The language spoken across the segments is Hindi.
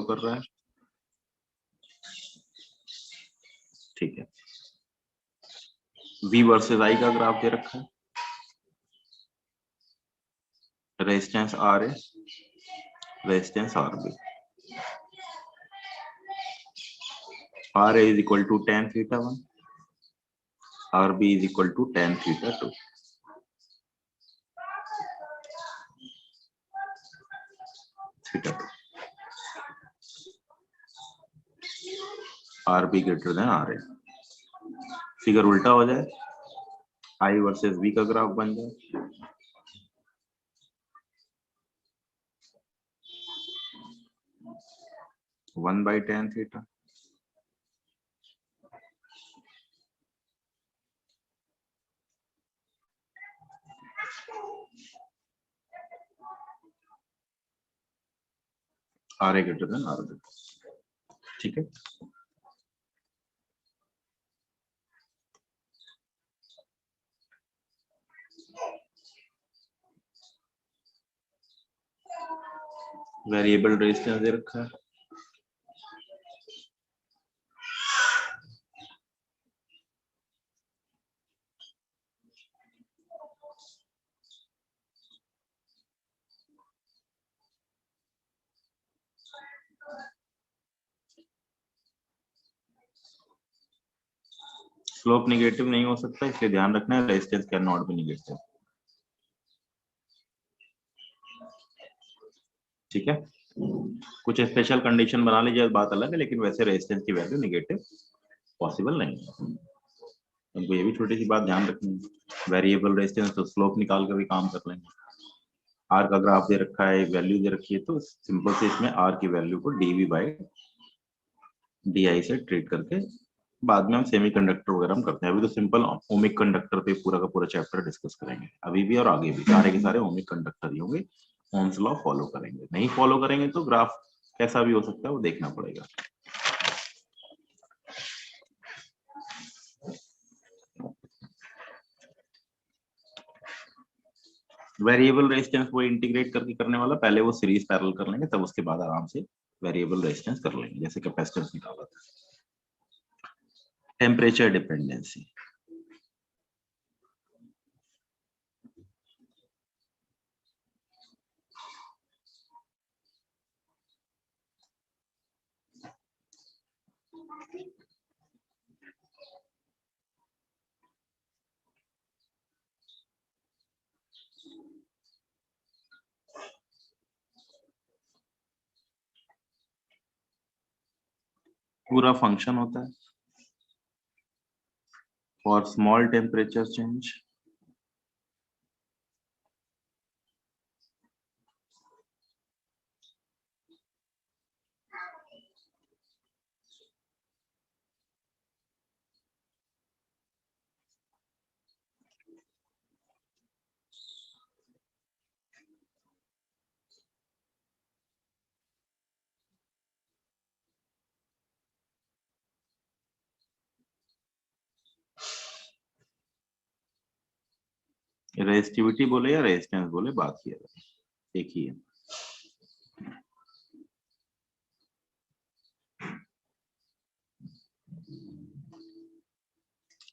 कर रहा है, ठीक है। V वर्सेस I का ग्राफ दे रखा है, रेजिस्टेंस R है, resistance RB, RA is equal to tan theta 1, RB is equal to tan theta 2. theta 2, RB greater than RA। Figure उल्टा हो जाए, I वर्सेस V का ग्राफ बन जाए, one by tan theta, RA greater than RB, ठीक है। वेरिएबल रेजिस्टेंस दे रखा है, स्लोप निगेटिव नहीं हो सकता, इसलिए ध्यान रखना है resistance can not be negative, ठीक है। कुछ स्पेशल कंडीशन बना लीजिए, बात अलग है, लेकिन वैसे रेजिस्टेंस की वैल्यू निगेटिव पॉसिबल नहीं है। हमको ये भी छोटी सी बात ध्यान रखनी है, वेरिएबल रेजिस्टेंस तो स्लोप निकाल कर भी काम कर लेंगे। आर का ग्राफ दे रखा है, एक वैल्यू दे रखी है, तो सिंपल से इसमें आर की वैल्यू को डीवी बाई डी से ट्रीट करके बाद में हम सेमीकंडक्टर वगैरह हम करते हैं। अभी तो सिंपल ओमिक कंडक्टर पे पूरा का पूरा चैप्टर डिस्कस करेंगे, अभी भी और आगे भी सारे के सारे ओमिक कंडक्टर ही होंगे। ओम्स लॉ फॉलो करेंगे, नहीं फॉलो करेंगे तो ग्राफ कैसा भी हो सकता है वो देखना पड़ेगा। वेरिएबल रेजिस्टेंस वो इंटीग्रेट करके करने वाला, पहले वो सीरीज पैरेलल कर लेंगे, तब उसके बाद आराम से वेरिएबल रेजिस्टेंस कर लेंगे, जैसे कैपेसिटेंस निकाला था। टेम्परेचर डिपेंडेंसी, पूरा फंक्शन होता है for small temperature change resistivity बोले या रेजिस्टेंस बोले, बात किया जाए एक ही है।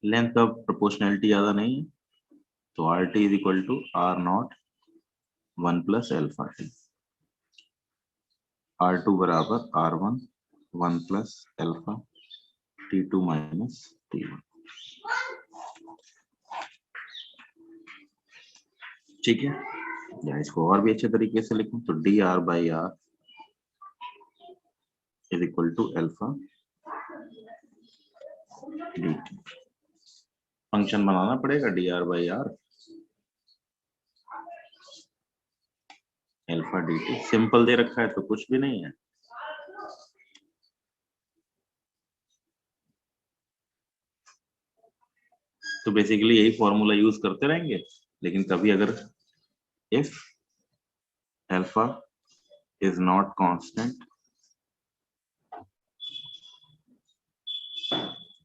लेंथ ऑफ प्रोपोर्शनैलिटी ज्यादा नहीं है, तो R T is equal to R nought 1 plus alpha T, R two बराबर R one 1 plus alpha T two minus T one, ठीक है। या इसको और भी अच्छे तरीके से लिखूं तो D R by R is equal to alpha D T. Function बनाना पड़ेगा D R by R alpha D T, simple दे रखा है तो कुछ भी नहीं है। तो बेसिकली यही फॉर्मूला यूज करते रहेंगे, लेकिन कभी अगर if alpha is not constant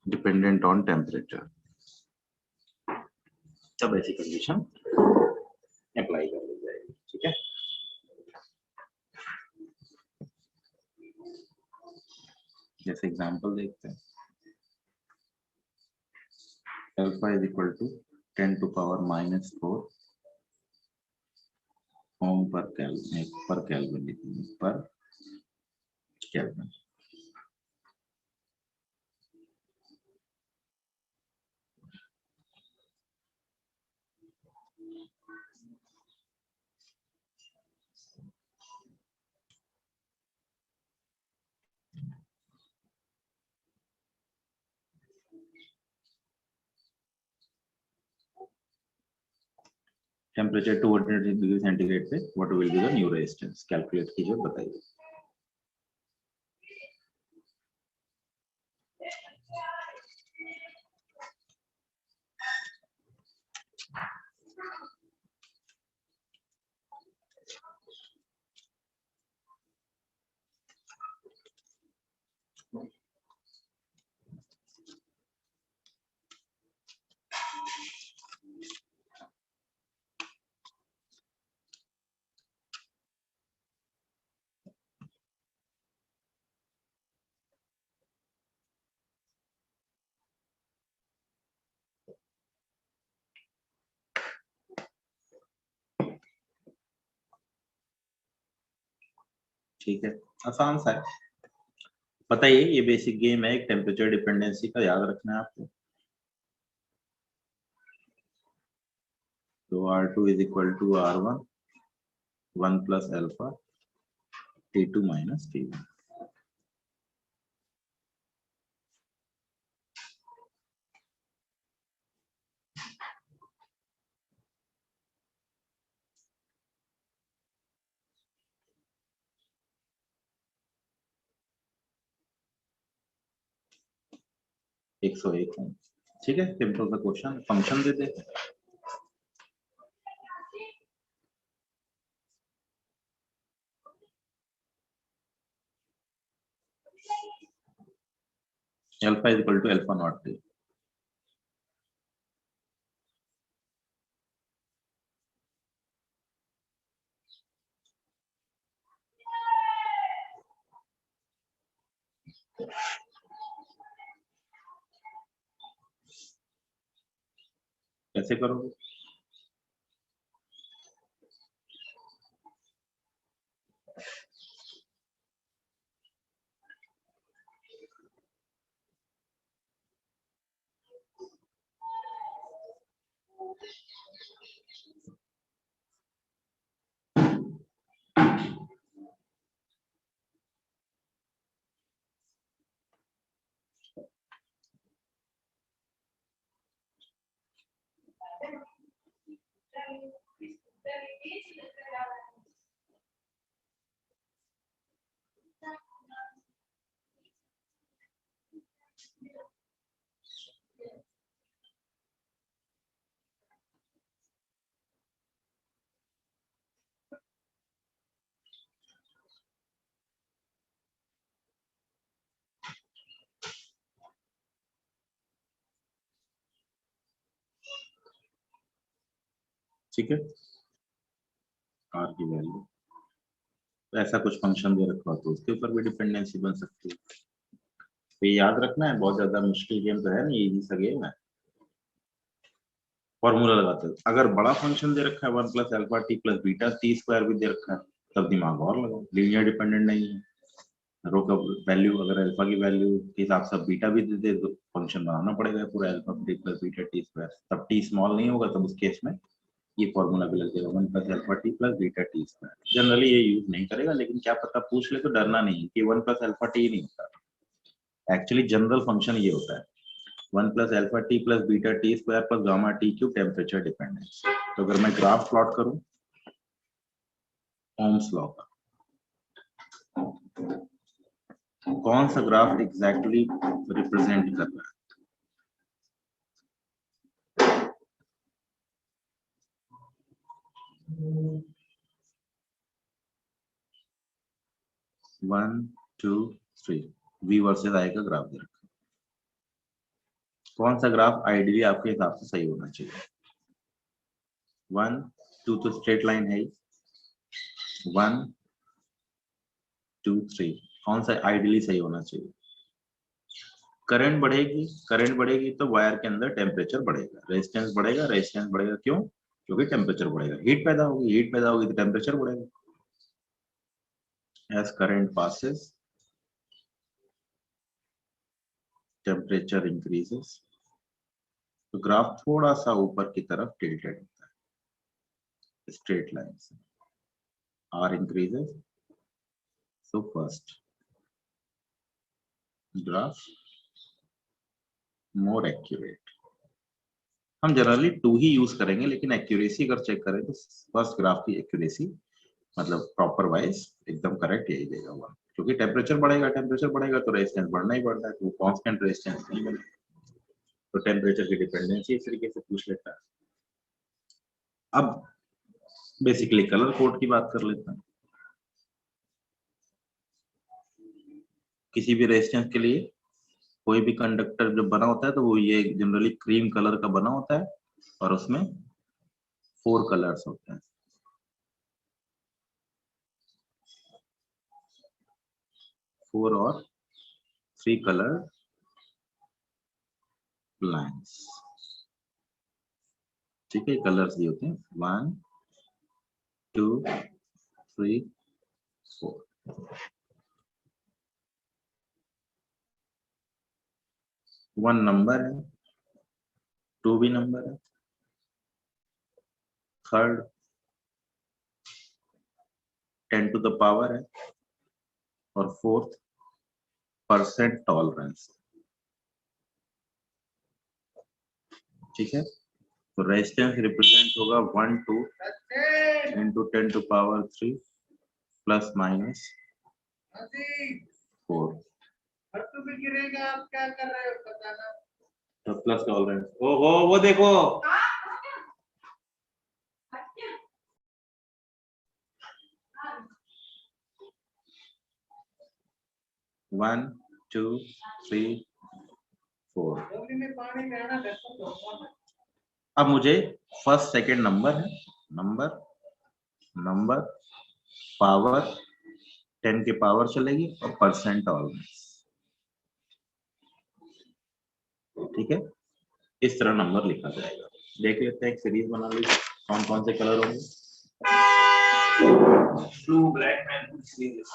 dependent on temperature, तब ऐसी कंडीशन अप्लाई कर ली जाएगी, ठीक है। जैसे एग्जांपल देखते हैं, alpha is equal to 10 to power -4 ohm per kelvin लिखेंगे, per kelvin. Temperature 200 degree centigrade पे what will be the new resistance, calculate कीजिए, बताइए। ठीक है, आसान सा है, बताइए। ये बेसिक गेम है, एक टेम्परेचर डिपेंडेंसी का याद रखना है आपको। तो R2 is equal to R1 1 plus alpha T2 minus T1। एक 101 है, ठीक है, सिंपल सा क्वेश्चन, फंक्शन दे दे। Alpha is equal to alpha not T। कैसे करोगे? ठीक है, आर की वैल्यू, तो ऐसा कुछ फंक्शन दे रखा हो तो उसके ऊपर भी डिपेंडेंसी बन सकती है। तो ये याद रखना है, बहुत ज्यादा मुश्किल गेम तो है नहीं, इजी सा गेम है। फॉर्मूला लगाते हैं, अगर बड़ा फंक्शन दे रखा है 1 plus alpha T plus beta T square भी दे रखा है, तब दिमाग और लगाओ, लीनियर डिपेंडेंट नहीं है। रो का वैल्यू अगर अल्फा की वैल्यू के हिसाब से बीटा भी दे दे तो फंक्शन बनाना पड़ेगा पूरा alpha T plus beta T square, तब टी स्मॉल नहीं होगा, तब उस केस में ये फॉर्मूला भी लग जाएगा 1 plus alpha T plus beta T square. Generally ये यूज नहीं करेगा, लेकिन क्या पता पूछ ले तो डरना नहीं कि 1 प्लस अल्फा टी नहीं होता, एक्चुअली जनरल फंक्शन ये होता है 1 plus alpha T plus beta T square plus gamma T cube temperature dependence. तो अगर मैं ग्राफ प्लॉट करूं ओम्स लॉ का, कौन सा ग्राफ एग्जैक्टली रिप्रेजेंट कर रहा है? One two three V versus I का ग्राफ दे रखा है, कौन सा ग्राफ आइडियली आपके हिसाब से सही होना चाहिए? 1 2 तो स्ट्रेट लाइन है, 1 2 3 कौन सा आइडियली सही होना चाहिए? करंट बढ़ेगी तो वायर के अंदर टेम्परेचर बढ़ेगा, रेजिस्टेंस बढ़ेगा, क्यों? क्योंकि टेम्परेचर बढ़ेगा, हीट पैदा होगी तो टेम्परेचर बढ़ेगा। As current passes temperature increases. तो ग्राफ थोड़ा सा ऊपर की तरफ टिल्टेड होता है, स्ट्रेट लाइन से। R increases, so first graph more accurate। हम जनरली 2 ही यूज करेंगे, लेकिन एक्यूरेसी अगर चेक करें तो फर्स्ट ग्राफ की एक्यूरेसी मतलब प्रॉपर वाइज एकदम करेक्ट यही देगा हुआ, क्योंकि टेम्परेचर बढ़ेगा तो रेजिस्टेंस बढ़ना ही बढ़ता है, तो कांस्टेंट रेजिस्टेंस नहीं बनेगा। तो टेम्परेचर की डिपेंडेंसी इस तरीके से पूछ लेता है। अब बेसिकली कलर कोड की बात कर लेते हैं। किसी भी रेजिस्टेंस के लिए कोई भी कंडक्टर जब बना होता है तो वो ये जनरली क्रीम कलर का बना होता है और उसमें 4 कलर्स होते हैं। 4 और 3 कलर लाइंस, ठीक है, कलर्स दिए होते हैं 1 2 3 4। 1 नंबर है, 2 भी नंबर है, थर्ड 10 टू द पावर है और फोर्थ परसेंट टॉलरेंस, ठीक है। तो रेजिस्टेंस रिप्रेजेंट होगा 1 2 into 10 to power 3 plus minus 4। भी गिरेगा, आप क्या कर रहे हो बताना। तो प्लस टॉलरेंस, ओहो वो देखो, वन टू थ्री फोर। अब मुझे फर्स्ट सेकंड नंबर है, नंबर पावर 10 की पावर चलेगी और परसेंट टॉलरेंस, ठीक है। इस तरह नंबर लिखा जाएगा। देख लेते हैं, एक सीरीज बना लीजिए कौन कौन से कलर होंगे। Blue black man series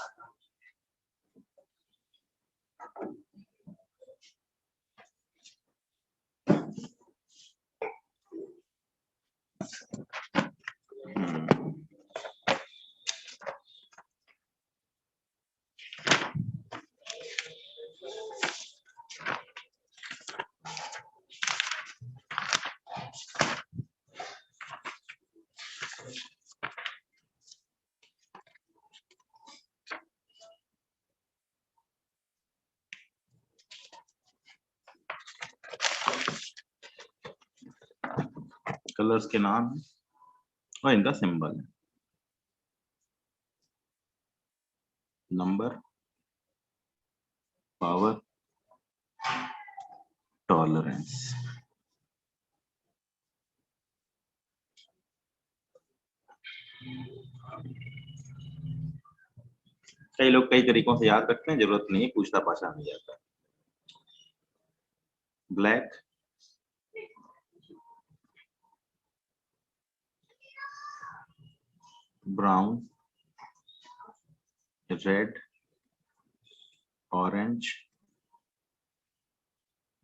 colours के नाम है और इनका सिंबल है। Number, power, tolerance. कई लोग कई तरीकों से याद रखते हैं, जरूरत नहीं है, पूछता पाछा नहीं जाता। Black, brown, red, orange,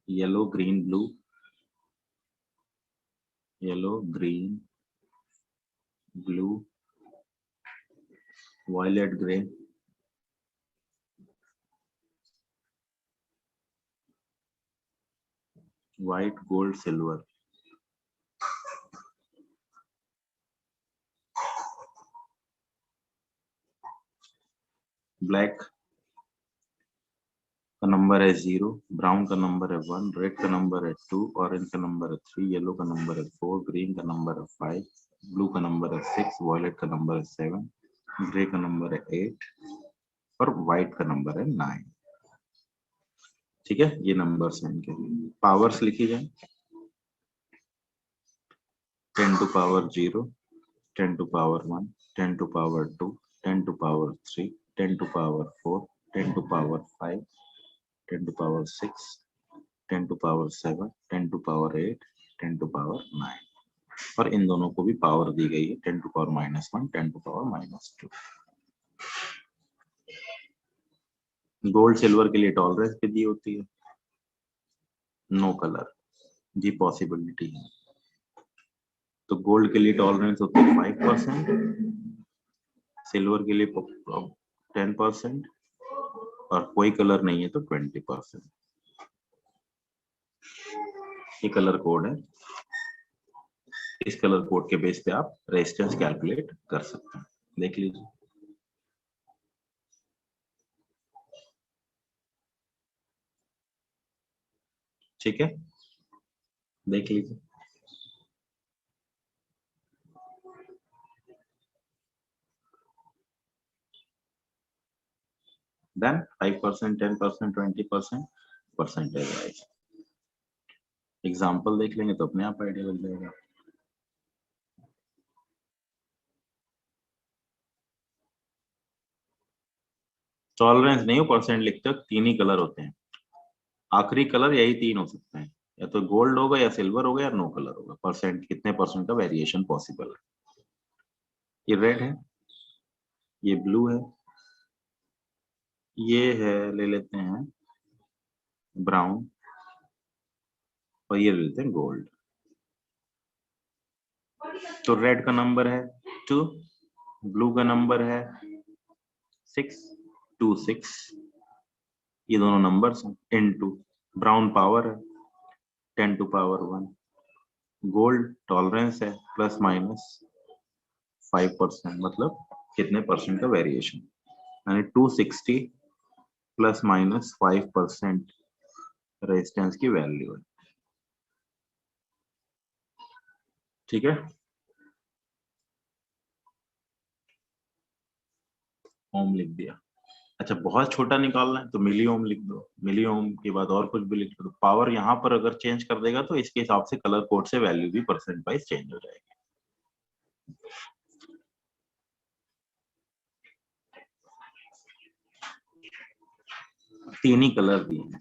yellow green blue, yellow green blue, violet grey, white gold silver. Black का नंबर है 0, ब्राउन का नंबर है 1, रेड का नंबर है 2, ऑरेंज का नंबर है 3, येलो का नंबर है 4, ग्रीन का नंबर है 5, ब्लू का नंबर है 6, वायलेट का नंबर है 7, ग्रे का नंबर है 8 और व्हाइट का नंबर है 9, ठीक है। ये नंबर्स हैं इनके। पावर्स लिखी जाए 10 to power 0, 10 to power 1, 10 to power 2, 10 to power 3, 10 to power 4, 10 to power 5, 10 to power 6, 10 to power 7, 10 to power 8, 10 to power 9, और इन दोनों को भी पावर दी गई है 10 to power -1, 10 to power -2। Gold silver के लिए टॉलरेंस भी दी होती है, नो कलर, जी पॉसिबिलिटी है। तो गोल्ड के लिए टॉलरेंस होती है 5%, सिल्वर के लिए 10%, और कोई कलर नहीं है तो 20%। ये कलर कोड है, इस कलर कोड के बेस पे आप रेजिस्टेंस कैलकुलेट कर सकते हैं, देख लीजिए। ठीक है, देख लीजिए। देन 5%, 10%, 20% परसेंटेज वाइज एग्जाम्पल देख लेंगे तो अपने आप आइडिया लग जाएगा। टॉलरेंस नहीं हो, परसेंट लिखते हो, तीन ही कलर होते हैं, आखिरी कलर यही तीन हो सकते हैं, या तो गोल्ड होगा या सिल्वर होगा या नो कलर होगा। परसेंट कितने परसेंट का वेरिएशन पॉसिबल है। ये रेड है, ये ब्लू है, ये है ले लेते हैं ब्राउन, और ये ले लेते हैं गोल्ड। तो रेड का नंबर है 2, ब्लू का नंबर है 6, 2 6, ये दोनों नंबर्स हैं, इनटू ब्राउन पावर है 10 टू पावर 1, गोल्ड टॉलरेंस है ±5%, मतलब कितने परसेंट का वेरिएशन, यानी 260 ±5% रेजिस्टेंस की वैल्यू है। ठीक है, ओम लिख दिया। अच्छा, बहुत छोटा निकालना है तो मिली ओम लिख दो, मिली ओम के बाद और कुछ भी लिख दो। पावर यहाँ पर अगर चेंज कर देगा तो इसके हिसाब से कलर कोड से वैल्यू भी परसेंट वाइज चेंज हो जाएगी। तीन ही कलर दिए हैं,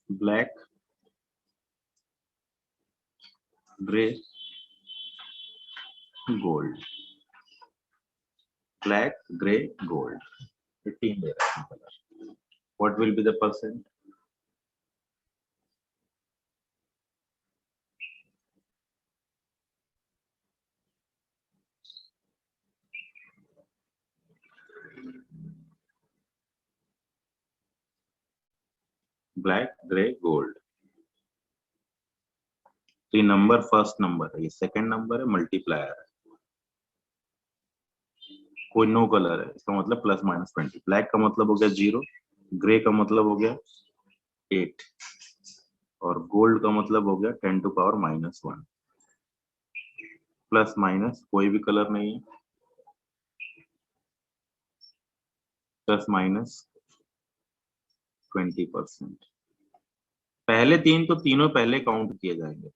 black, grey, gold, black, grey, gold, ये तीन दे रखे हैं colour. What will be the percent? Black, grey, gold. तो ये नंबर फर्स्ट नंबर है, ये सेकंड नंबर है, मल्टीप्लायर है, कोई नो कलर है, इसका मतलब ±20। ब्लैक का मतलब हो गया 0, ग्रे का मतलब हो गया 8, और गोल्ड का मतलब हो गया 10 टू पावर -1। प्लस माइनस कोई भी कलर नहीं है, ±20%। पहले तीन तो तीनों पहले काउंट किए जाएंगे,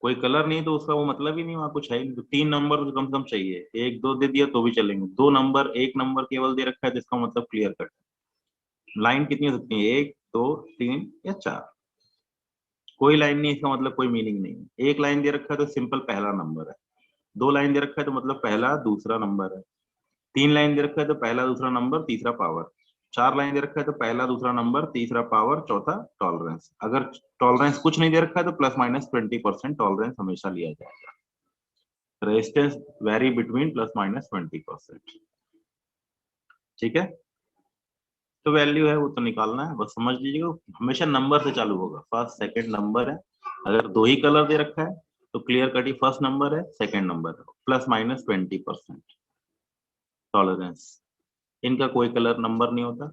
कोई कलर नहीं तो उसका वो मतलब ही नहीं, वहां कुछ है ही नहीं। तो तीन नंबर कम से कम चाहिए, एक दो दे दिया तो भी चलेंगे, दो नंबर एक नंबर केवल दे रखा है जिसका मतलब क्लियर कट। लाइन कितनी हो सकती है, 1 2 3 या 4, कोई लाइन नहीं, इसका मतलब कोई मीनिंग नहीं है। एक लाइन दे रखा है तो सिंपल पहला नंबर है, दो लाइन दे रखा है तो मतलब पहला दूसरा नंबर है, तीन लाइन दे रखा है तो पहला दूसरा नंबर तीसरा पावर, चार लाइन दे रखा है तो पहला दूसरा नंबर तीसरा पावर चौथा टॉलरेंस। अगर टॉलरेंस कुछ नहीं दे रखा है तो ±20% टॉलरेंस हमेशा लिया जाएगा। Resistance very between ±20%। ठीक है, तो वैल्यू है वो तो निकालना है, बस समझ लीजिएगा, हमेशा नंबर से चालू होगा, फर्स्ट सेकंड नंबर है। अगर दो ही कलर दे रखा है तो क्लियर कट ही फर्स्ट नंबर है सेकंड नंबर है, ±20% टॉलरेंस। इनका कोई कलर नंबर नहीं होता,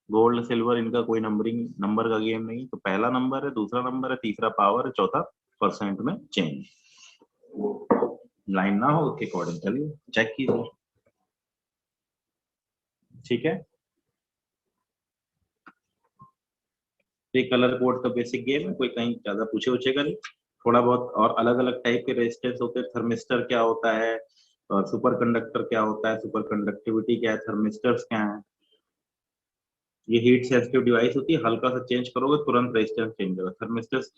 गोल्ड सिल्वर इनका कोई नंबरिंग नंबर का गेम नहीं, तो पहला नंबर है दूसरा नंबर है तीसरा पावर है चौथा परसेंट में चेंज। लाइन ना हो उसके अकॉर्डिंग चलिए चेक कीजिए। ठीक है, तो ये कलर कोड का बेसिक गेम है, कोई कहीं ज्यादा पूछे उछेगा नहीं। थोड़ा बहुत और अलग अलग टाइप के रेजिस्टेंस होते हैं, थर्मिस्टर क्या होता है, और सुपर कंडक्टर क्या होता है, सुपर कंडक्टिविटी क्या है, थर्मिस्टर्स क्या है। ये हीट सेंसिटिव डिवाइस होती है, हल्का सा चेंज करोगे तुरंत रेजिस्टेंस चेंज होगा। थर्मिस्टर्स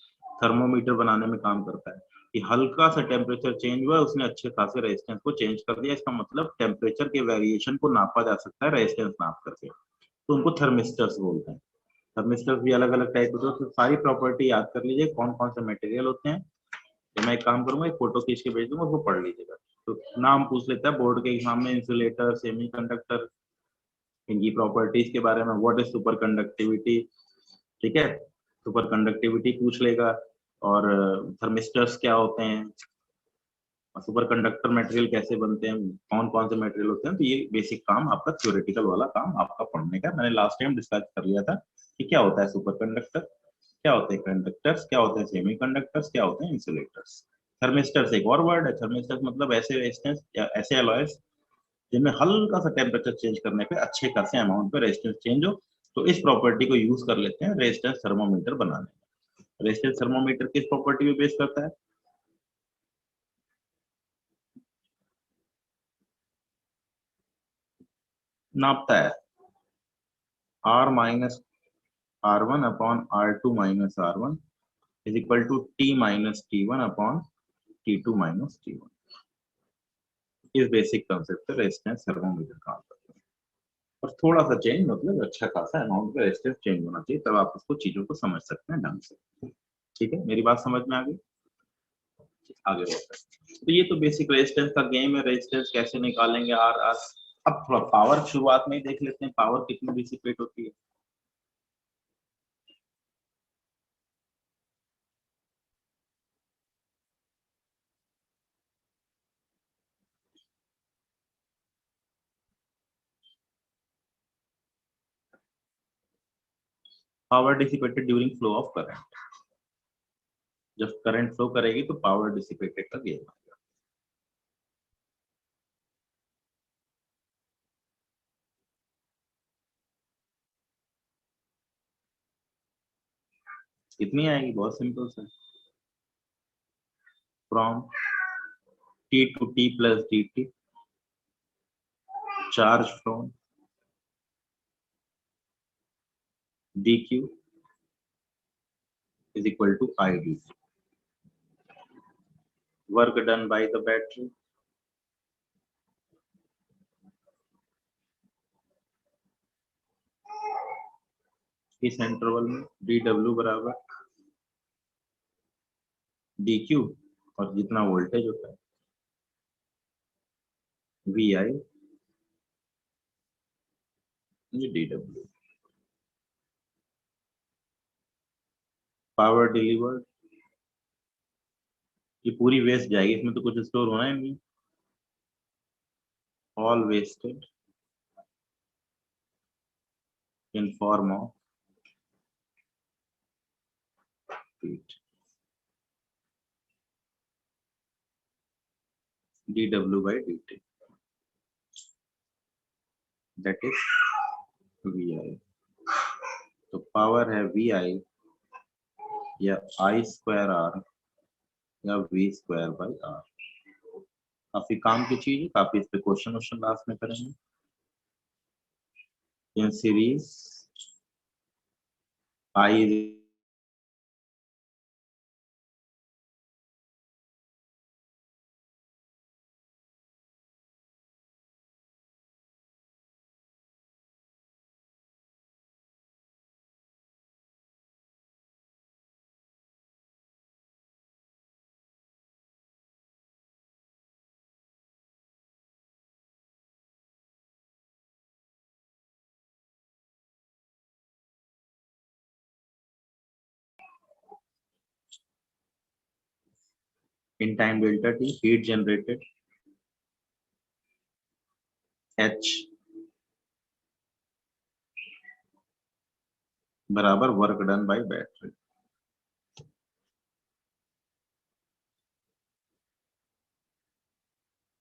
थर्मोमीटर बनाने में काम करता है कि हल्का सा टेम्परेचर चेंज हुआ, उसने अच्छे खासे रेजिस्टेंस को चेंज कर दिया। इसका मतलब टेम्परेचर के वेरिएशन को नापा जा सकता है रेजिस्टेंस नाप करके, तो उनको थर्मिस्टर्स बोलते हैं। थर्मिस्टर्स भी अलग अलग टाइप होते हैं, तो सारी प्रॉपर्टी याद कर लीजिए कौन कौन से मटेरियल होते हैं। तो मैं एक काम करूंगा, एक फोटो खींच के भेज दूंगा, उसको पढ़ लीजिएगा। तो नाम पूछ लेता है बोर्ड के एग्जाम में, इंसुलेटर, सेमीकंडक्टर, इनकी प्रॉपर्टीज के बारे में। व्हाट इज सुपर कंडक्टिविटी, ठीक है, सुपर कंडक्टिविटी पूछ लेगा। और थर्मिस्टर्स क्या होते हैं, सुपर कंडक्टर मटेरियल कैसे बनते हैं, कौन कौन से मटेरियल होते हैं। तो ये बेसिक काम आपका थ्योरेटिकल वाला काम आपका पढ़ने का। मैंने लास्ट टाइम डिस्कस कर लिया था कि क्या होता है सुपर कंडक्टर, क्या होते हैं कंडक्टर्स, क्या होते हैं सेमी कंडक्टर्स, क्या होते हैं इंसुलेटर्स। थर्मिस्टर्स एक और वर्ड है। थर्मिस्टर्स मतलब ऐसे रेजिस्टेंस या ऐसे अलॉयस जिनमें हल्का सा टेम्परेचर चेंज करने पे अच्छे खासे अमाउंट पे रेजिस्टेंस चेंज हो। तो इस प्रॉपर्टी को यूज कर लेते हैं रेजिस्टेंस थर्मोमीटर बनाने में। रेजिस्टेंस थर्मोमीटर किस प्रॉपर्टी पे बेस करता है, नापता है R minus R1 upon R2 minus R1 is equal to T minus T1 upon T2 minus T1। इस बेसिक कंसेप्ट पे रेजिस्टेंस थर्मोमीटर काम करता है। और थोड़ा सा चेंज मतलब अच्छा खासा अमाउंट का रेजिस्टेंस चेंज होना चाहिए, तब आप उसको चीजों को समझ सकते हैं ढंग से। ठीक है, मेरी बात समझ में आ गई। आगे बढ़ते हैं। तो ये तो बेसिक रेजिस्टेंस का गेम है, रेजिस्टेंस कैसे निकालेंगे आर आर। अब थोड़ा पावर शुरुआत में ही देख लेते हैं, पावर कितनी डिसिपेट होती है। Power dissipated during flow of current, जब करंट फ्लो करेगी तो पावर डिसिपेटेड का गेम आएगा। कितनी आएगी, बहुत सिंपल सा, from T to T plus D T, charge from D Q is equal to I D, work done by the battery इस इंटरवल में, डी डब्ल्यू बराबर डी क्यू, और जितना वोल्टेज होता है V I D W. Power delivered, ये पूरी वेस्ट जाएगी, इसमें तो कुछ स्टोर होना ही नहीं, all wasted in form of heat, D W by D T, that is V I. तो पावर है वी आई या आई स्क्वायर आर या वी स्क्वायर बाई आर। काफी काम की चीज है, काफी इस पे क्वेश्चन वोश्चन लास्ट में करेंगे। In series I in time delta t, heat generated H बराबर work done bye battery.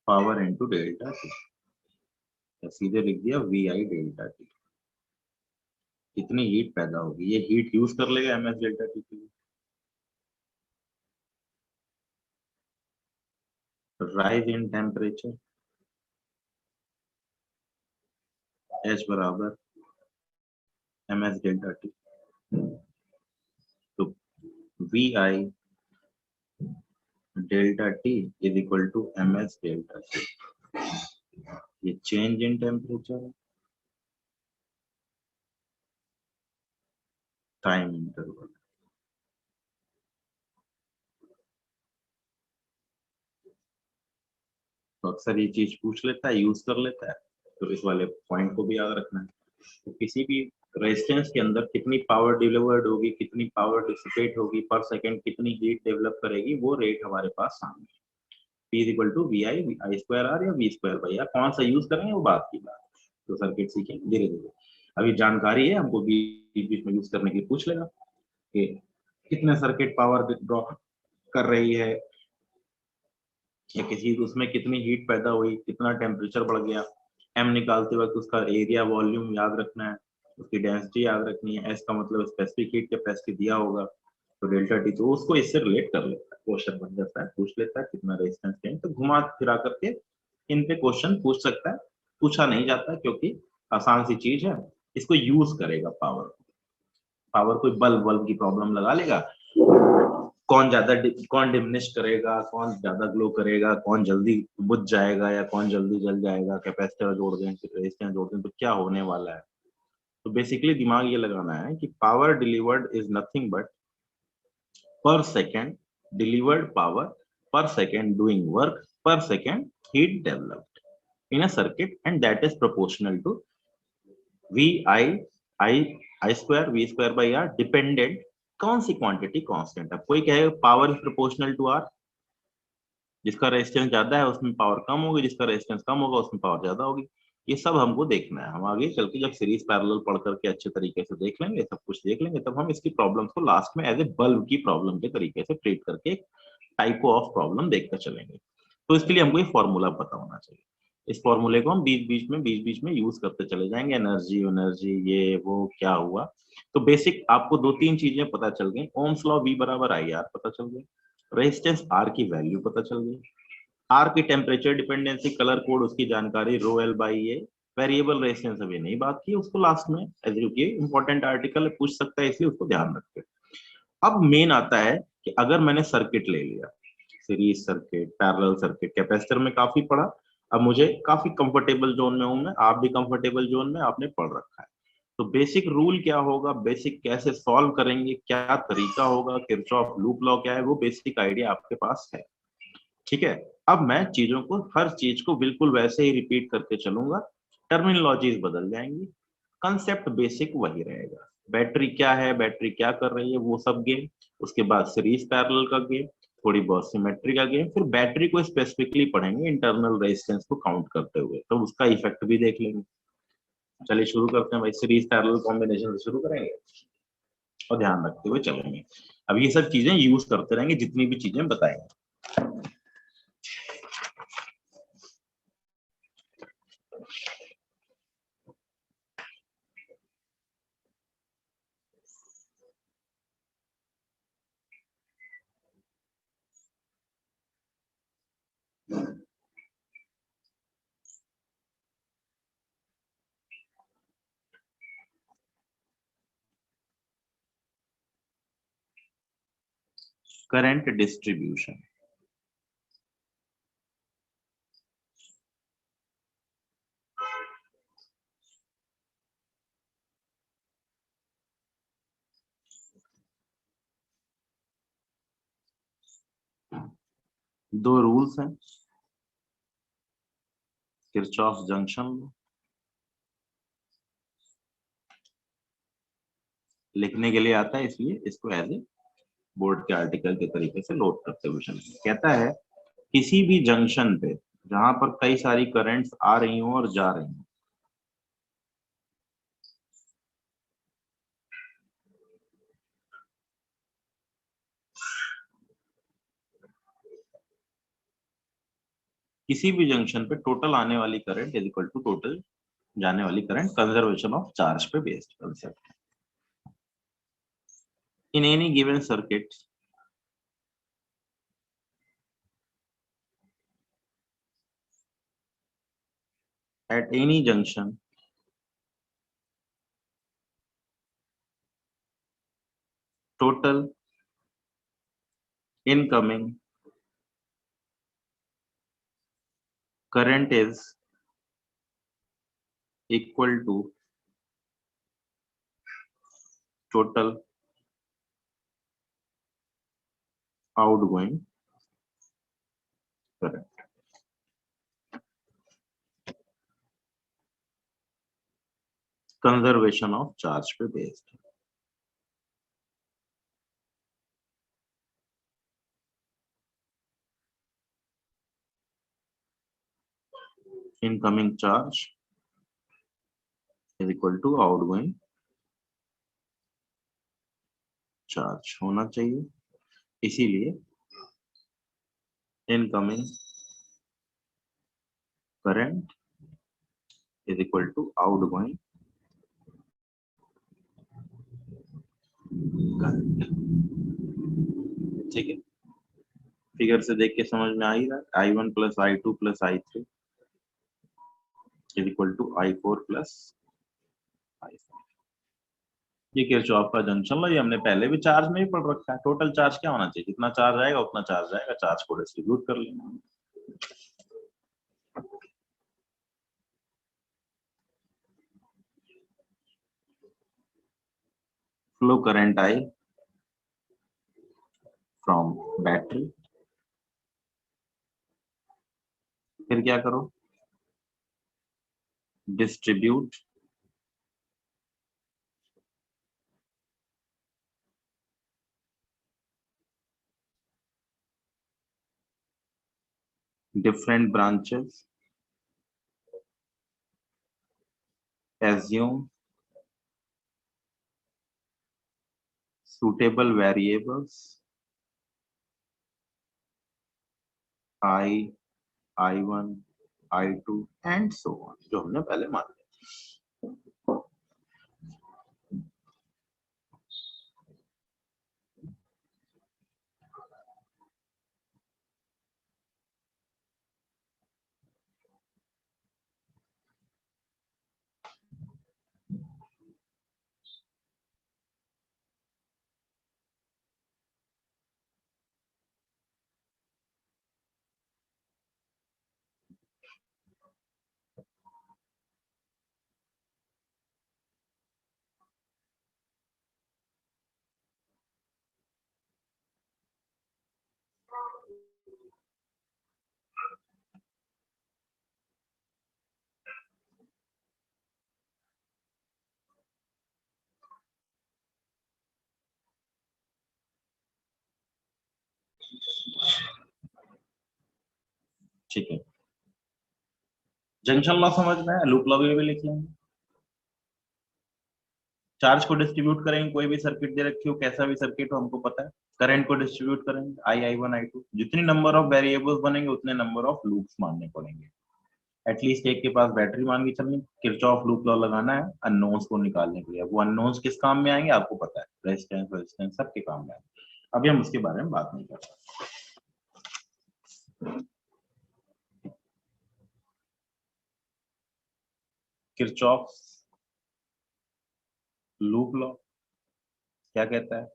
Power into delta T, सीधे लिख दिया वी आई डेल्टा टी। कितनी हीट पैदा होगी, ये हीट यूज कर लेगा एम एस डेल्टा टी के लिए। राइज इन टेम्परेचर H बराबर ms डेल्टा टी, तो vi delta T is equal to ms delta T, ये change in temperature, time interval. तो अक्सर ये चीज पूछ लेता है, यूज कर लेता है, तो इस वाले पॉइंट को भी याद रखना है। तो किसी भी रेजिस्टेंस के अंदर कितनी पावर डिलीवर्ड होगी, कितनी पावर डिसिपेट होगी पर सेकंड, कितनी हीट डेवलप करेगी, वो रेट हमारे पास सामने है। P is equal to V I square R या वी स्क्वायर बाई आर, कौन सा यूज करेंगे वो बात की बात है। तो सर्किट सीखेंगे धीरे धीरे। अभी जानकारी है, हमको बीच बीच में यूज करने के लिए पूछ लेगा कि कितने सर्किट पावर ड्रॉ कर रही है, या किसी उसमें कितनी हीट पैदा हुई, कितना टेम्परेचर बढ़ गया। एम निकालते वक्त उसका एरिया वॉल्यूम याद रखना है, उसकी डेंसिटी याद रखनी है। एस का मतलब स्पेसिफिक हीट कैपेसिटी दिया होगा, तो डेल्टा टी, तो उसको इससे रिलेट कर लेता है, क्वेश्चन बन जाता है, पूछ लेता है कितना रेजिस्टेंस है, तो घुमा फिरा करके इन पे क्वेश्चन पूछ सकता है। पूछा नहीं जाता क्योंकि आसान सी चीज है, इसको यूज करेगा पावर। पावर कोई बल्ब बल्ब की प्रॉब्लम लगा लेगा, कौन ज्यादा कौन डिमिनिश करेगा, कौन ज्यादा ग्लो करेगा, कौन जल्दी बुझ जाएगा या कौन जल्दी जल जाएगा, कैपेसिटर जोड़ दें, रेजिस्टेंस जोड़ दें, तो क्या होने वाला है। तो बेसिकली दिमाग ये लगाना है कि power delivered is nothing but per second delivered power per second doing work per second heat developed in a circuit, and that is proportional to v i i square v square by r dependent। कौन सी क्वांटिटी कांस्टेंट है, कोई कहेगा power is proportional to R, जिसका रेजिस्टेंस ज्यादा है उसमें पावर कम होगी, जिसका रेजिस्टेंस कम होगा उसमें पावर ज्यादा होगी। ये सब हमको देखना है, हम आगे चल के जब सीरीज पैरेलल पढ़ करके अच्छे तरीके से देख लेंगे, सब कुछ देख लेंगे, तब हम इसकी प्रॉब्लम्स को लास्ट में एज ए बल्ब की प्रॉब्लम के तरीके से ट्रीट करके टाइप ऑफ प्रॉब्लम देखकर चलेंगे। तो इसके लिए हमको एक फॉर्मूला पता होना चाहिए। इस फॉर्मूले को हम बीच बीच में यूज करते चले जाएंगे, एनर्जी एनर्जी ये वो क्या हुआ। तो बेसिक आपको दो तीन चीजें पता चल गई, ओम्स लॉ V बराबर आई आर पता चल गई, रेजिस्टेंस R की वैल्यू पता चल गई, आर की टेम्परेचर डिपेंडेंसी कलर कोड उसकी जानकारी rho L by A, variable resistance अभी नहीं बात की, उसको लास्ट में क्योंकि इंपॉर्टेंट आर्टिकल पूछ सकता है, इसलिए उसको ध्यान रखते। अब मेन आता है कि अगर मैंने सर्किट ले लिया, series circuit, parallel circuit, capacitor में काफी पढ़ा, अब मुझे काफी कंफर्टेबल जोन में हूं मैं, आप भी कंफर्टेबल जोन में, आपने पढ़ रखा है। तो बेसिक रूल क्या होगा, बेसिक कैसे सॉल्व करेंगे, क्या तरीका होगा, किरचॉफ लूप लॉ क्या है, वो बेसिक आइडिया आपके पास है। ठीक है, अब मैं चीजों को, हर चीज को बिल्कुल वैसे ही रिपीट करके चलूंगा, टर्मिनोलॉजीज बदल जाएंगी, कंसेप्ट बेसिक वही रहेगा। बैटरी क्या है, बैटरी क्या कर रही है, वो सब गेम, उसके बाद सीरीज पैरेलल का गेम, थोड़ी बहुत सिमेट्री का गेम, फिर बैटरी को स्पेसिफिकली पढ़ेंगे इंटरनल रेजिस्टेंस को काउंट करते हुए, तो उसका इफेक्ट भी देख लेंगे। चलिए शुरू करते हैं भाई, सीरीज पैरेलल कॉम्बिनेशन से शुरू करेंगे और ध्यान रखते हुए चलेंगे। अब ये सब चीजें यूज करते रहेंगे जितनी भी चीजें बताएंगे। करंट डिस्ट्रीब्यूशन, दो रूल्स हैं, किरचॉफ जंक्शन लॉ, लिखने के लिए आता है इसलिए इसको एज ए बोर्ड के आर्टिकल के तरीके से नोट करते हुए चलेंगे। कहता है किसी भी जंक्शन पे जहां पर कई सारी करंट्स आ रही हो और जा रही हो, किसी भी जंक्शन पे टोटल आने वाली current is equal to total जाने वाली करंट, कंजर्वेशन ऑफ चार्ज पे based concept. In any given circuit at any junction total incoming current is equal to total outgoing current. Conservation of charge पे based. Incoming charge is equal to outgoing charge होना चाहिए, इसीलिए incoming current is equal to outgoing current. ठीक है, फिगर से देख के समझ में आ ही रहा है, I1 plus I2 plus I3 is equal to I4 plus I5. ये किरचॉफ का जंक्शन लॉ, ये हमने पहले भी चार्ज में ही पढ़ रखा है। टोटल चार्ज क्या होना चाहिए, जितना चार्ज आएगा उतना चार्ज आएगा, चार्ज को डिस्ट्रीब्यूट कर लेना। Flow current I from battery, फिर क्या करो, distribute different branches, assume suitable variables I, I1, I2 and so on, जो हमने पहले मान लिया। ठीक है, जंक्शन लॉ समझ में है, लूप लॉ भी लिख लेंगे। चार्ज को डिस्ट्रीब्यूट करेंगे, कोई भी सर्किट दे रखी हो, कैसा भी सर्किट हो हमको पता है, करंट को डिस्ट्रीब्यूट करेंगे, I1, I2, जितनी नंबर ऑफ वेरिएबल्स बनेंगे उतने नंबर ऑफ लूप्स मानने पड़ेंगे। एटलीस्ट एक के पास बैटरी मान के चलनी, किरचॉफ लूप लॉ लगाना है अननोन्स को निकालने के लिए। वो अननोन्स किस काम में आएंगे आपको पता है, रेजिस्टेंस सबके काम में आएंगे, अभी हम उसके बारे में बात नहीं कर सकते। किरचॉफ लूप लॉ क्या कहता है,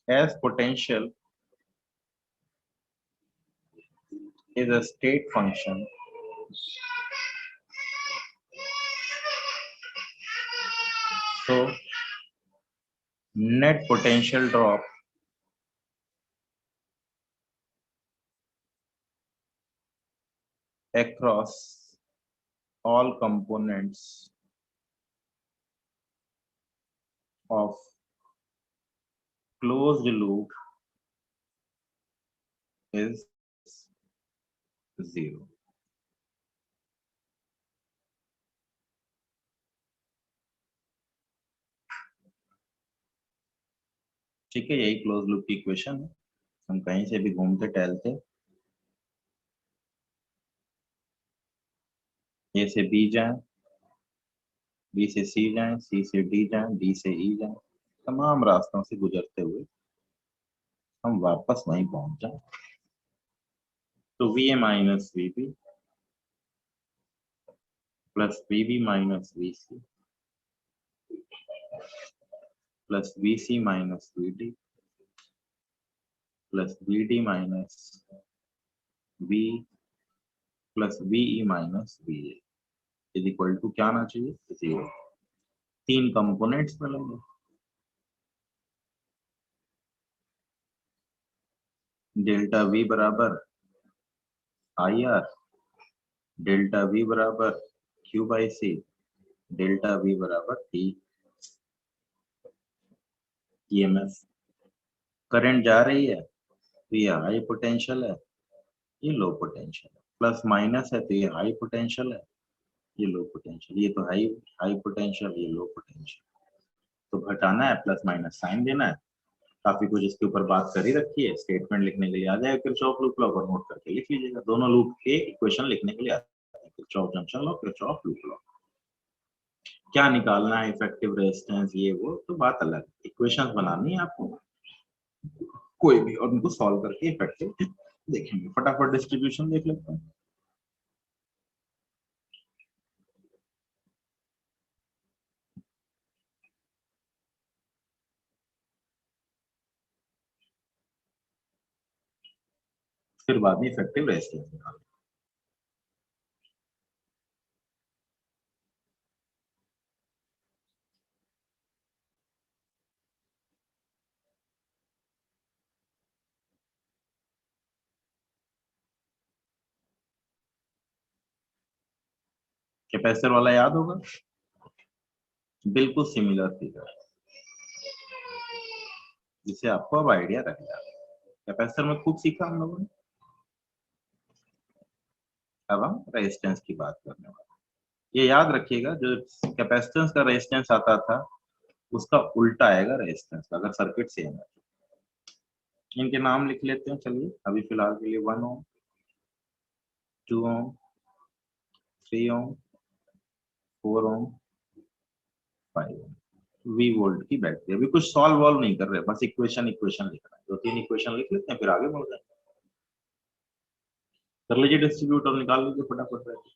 as potential is a state function so net potential drop across all components of closed loop is 0. ठीक है, यही क्लोज लूप की इक्वेशन है। हम कहीं से भी घूमते टहलते ए से बी जाएं, बी से सी जाएं, सी से डी जाएं, डी से ई जाएं, तमाम रास्तों से गुजरते हुए हम वापस वहीं पहुंच जाएं। तो V A minus V B plus VB minus VC plus VC minus VD plus VD minus V plus VE minus VA is equal to क्या आना चाहिए? 0। 3 कंपोनेंट्स मिलेंगे। डेल्टा V बराबर IR, डेल्टा V बराबर Q by C, delta V बराबर T। EMF करंट जा रही है तो ये हाई पोटेंशियल है, ये लो पोटेंशियल है। प्लस माइनस है तो ये हाई पोटेंशियल है, ये लो पोटेंशियल। ये तो हाई हाई पोटेंशियल, ये लो पोटेंशियल। तो घटाना है, प्लस माइनस साइन देना है। काफी कुछ इसके ऊपर बात कर ही रखी है। स्टेटमेंट लिखने के लिए आ जाएगा किरचॉफ लूप लॉ, और नोट करके लिख लीजिएगा। दोनों लूप के इक्वेशन लिखने के लिए आते हैं, Kirchhoff junction law, Kirchhoff loop law. क्या निकालना है, इफेक्टिव रेजिस्टेंस, ये वो तो बात अलग। इक्वेशंस बनानी है आपको कोई भी, और उनको सॉल्व करके इफेक्टिव देखेंगे। फटाफट डिस्ट्रीब्यूशन देख लेते हैं। फिर बाद में इफेक्टिव रेजिस्टेंस निकालेंगे। कैपेसिटर वाला याद होगा, बिल्कुल सिमिलर फिगर, जिसे आपको अब आइडिया रख गया। कैपेसिटर में खूब सीखा हम लोगों ने। अब हम रेजिस्टेंस की बात करने वाले। ये याद रखिएगा, जो कैपेसिटेंस का रेजिस्टेंस आता था उसका उल्टा आएगा रेजिस्टेंस का, अगर सर्किट सेम है। इनके नाम लिख लेते हैं, चलिए अभी फिलहाल के लिए। 1 ओम, 2 ओम, 3 ओम, 4 ओम, 5 ओम। V वोल्ट की बैटरी। अभी कुछ सॉल्व वॉल्व नहीं कर रहे, बस इक्वेशन इक्वेशन लिख रहे हैं। 2-3 इक्वेशन लिख लेते हैं, फिर आगे बढ़ जाएंगे। कर लीजिए डिस्ट्रीब्यूट और निकाल लीजिए फटाफट बैटरी।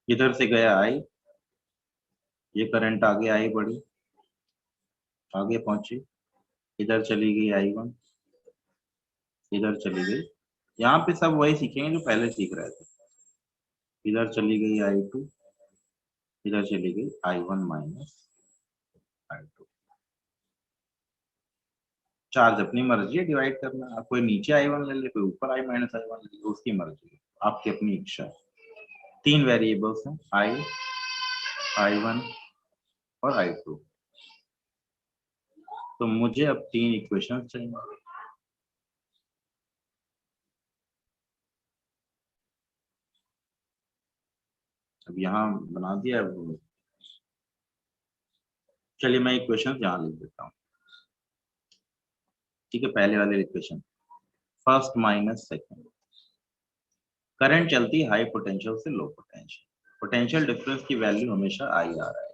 इधर से गया आई, ये करंट आगे आई बढ़ी, आगे पहुंची, इधर चली गई I1, इधर चली गई। यहाँ पे सब वही सीखेंगे जो पहले सीख रहे थे। इधर चली गई I2, इधर चली गई I1 माइनस I2। चार्ज अपनी मर्जी है डिवाइड करना। आप कोई नीचे I1 ले ले, कोई ऊपर I माइनस I1 ले ले, उसकी मर्जी है, आपकी अपनी इच्छा है। 3 वेरिएबल्स हैं, I1 और I2। तो मुझे अब 3 इक्वेशन चाहिए। अब यहाँ बना दिया। चलिए मैं इक्वेशन यहाँ लिख देता हूँ, ठीक है। पहले वाले equation, first minus second. Current चलती है हाई पोटेंशियल से लो पोटेंशियल। पोटेंशियल डिफरेंस की वैल्यू हमेशा IR है।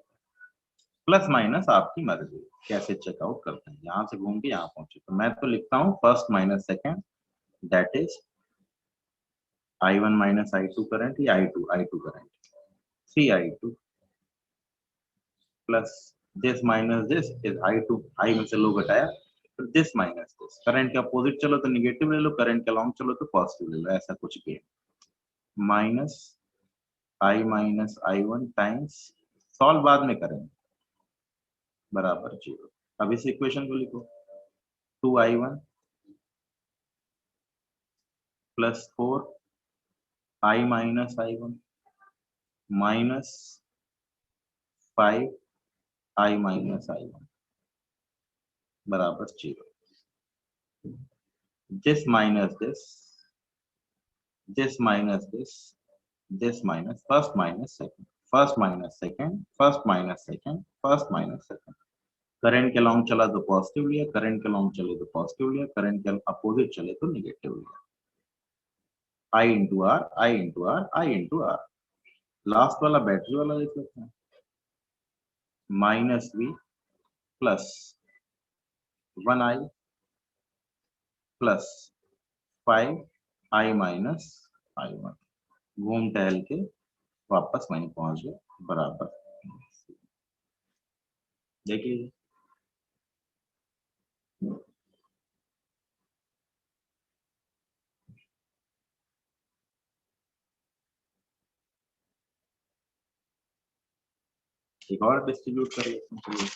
प्लस माइनस आपकी मर्जी, कैसे चेकआउट करते हैं। यहाँ से घूम के यहाँ पहुंचे, तो मैं तो लिखता हूँ first minus second, that is I1 minus I2 current या I2 current 3I2 plus this minus this is I2 I में से लो घटाया तो this minus this करंट के अपोजिट चलो तो निगेटिव ले लो करंट के लॉन्ग चलो तो पॉजिटिव ले लो ऐसा कुछ भी minus I minus I1 times solve बाद में करेंगे बराबर 0 अब इस इक्वेशन को लिखो 2I1 plus 4I minus I1 minus 5I minus I1 बराबर 0 this minus this minus this minus first minus second first minus second first minus second first minus second current के लॉन्ग चला तो पॉजिटिव लिया करंट के लॉन्ग चले तो पॉजिटिव लिया करंट के अपोजिट चले तो नेगेटिव लिया I into R I into R I into R last वाला बैटरी वाला लिख लेते हैं minus V plus 1I plus 5I minus I1 घूम टहल के वापस वहीं पहुंच गए बराबर देखिए एक और डिस्ट्रीब्यूट कर लेते हैं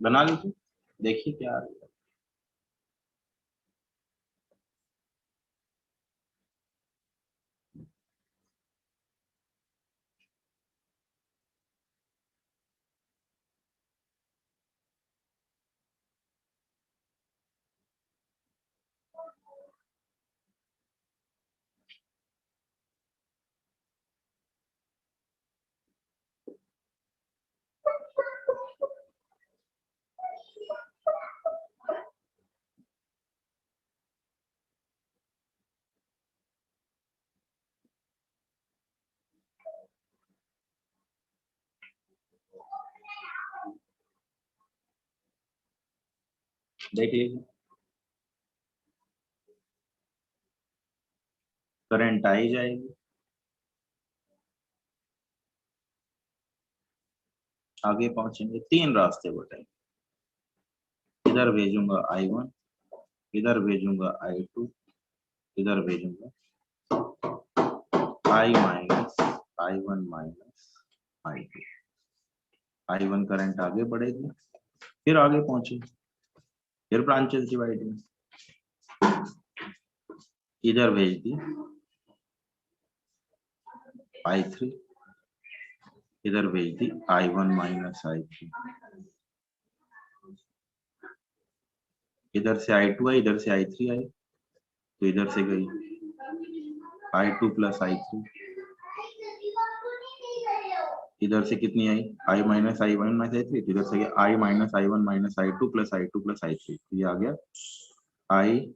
बना लीजिए देखिए क्या आ रहा है देख लीजिए करंट आई जाएगी आगे पहुंचेंगे तीन रास्ते बताएंगे इधर भेजूंगा I1 इधर भेजूंगा I2 इधर भेजूंगा I minus I1 minus I2 I1 current आगे बढ़ेगी फिर आगे पहुंचे फिर ब्रांचेस डिवाइडिंग इधर भेज दी I3 इधर भेज दी I1 माइनस I3 इधर से I2 आई इधर से I3 आई तो इधर से गई I2 प्लस I3 इधर से कितनी आई I minus I1 minus I3 इधर से गया I minus I1 minus I2 plus I3 ये आ गया I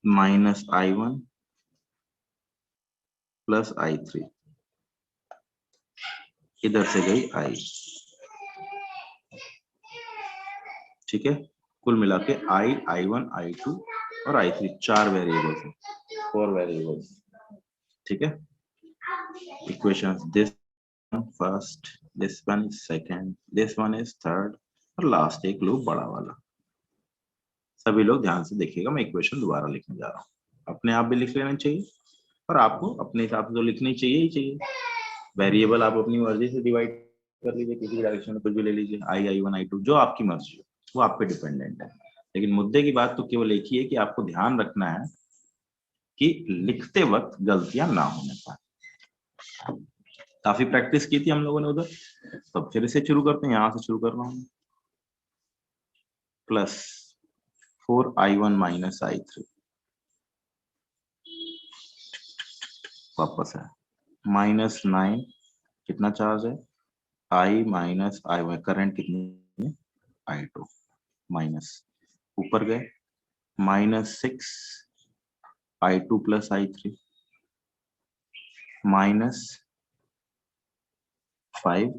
minus I1 plus I3 इधर से गई I ठीक है कुल मिला के I1 I2 और I3 चार वेरिएबल्स हैं 4 वेरिएबल्स ठीक है equations this first, this one is second, this one is third, और लास्ट एक लूप बड़ा वाला। सभी लोग ध्यान से देखिएगा, मैं इक्वेशन दोबारा लिखने जा रहा हूँ। अपने आप भी लिख लेना चाहिए और आपको अपने हिसाब से तो लिखनी चाहिए ही चाहिए। वेरिएबल आप अपनी मर्जी से डिवाइड कर लीजिए, किसी भी डायरेक्शन में कुछ भी ले लीजिए, I1 I2 जो आपकी मर्जी हो, वो आप पे डिपेंडेंट है। लेकिन मुद्दे की बात तो केवल एक ही है कि आपको ध्यान रखना है कि लिखते वक्त गलतियां ना होने पाए। काफी प्रैक्टिस की थी हम लोगों ने उधर, तो फिर से शुरू करते हैं, यहां से शुरू कर रहा हूं। प्लस 4I1 माइनस I3, वापस है -9, कितना चार्ज है I माइनस I1, करंट कितनी है I2, माइनस ऊपर गए -6 I2 प्लस I3, -5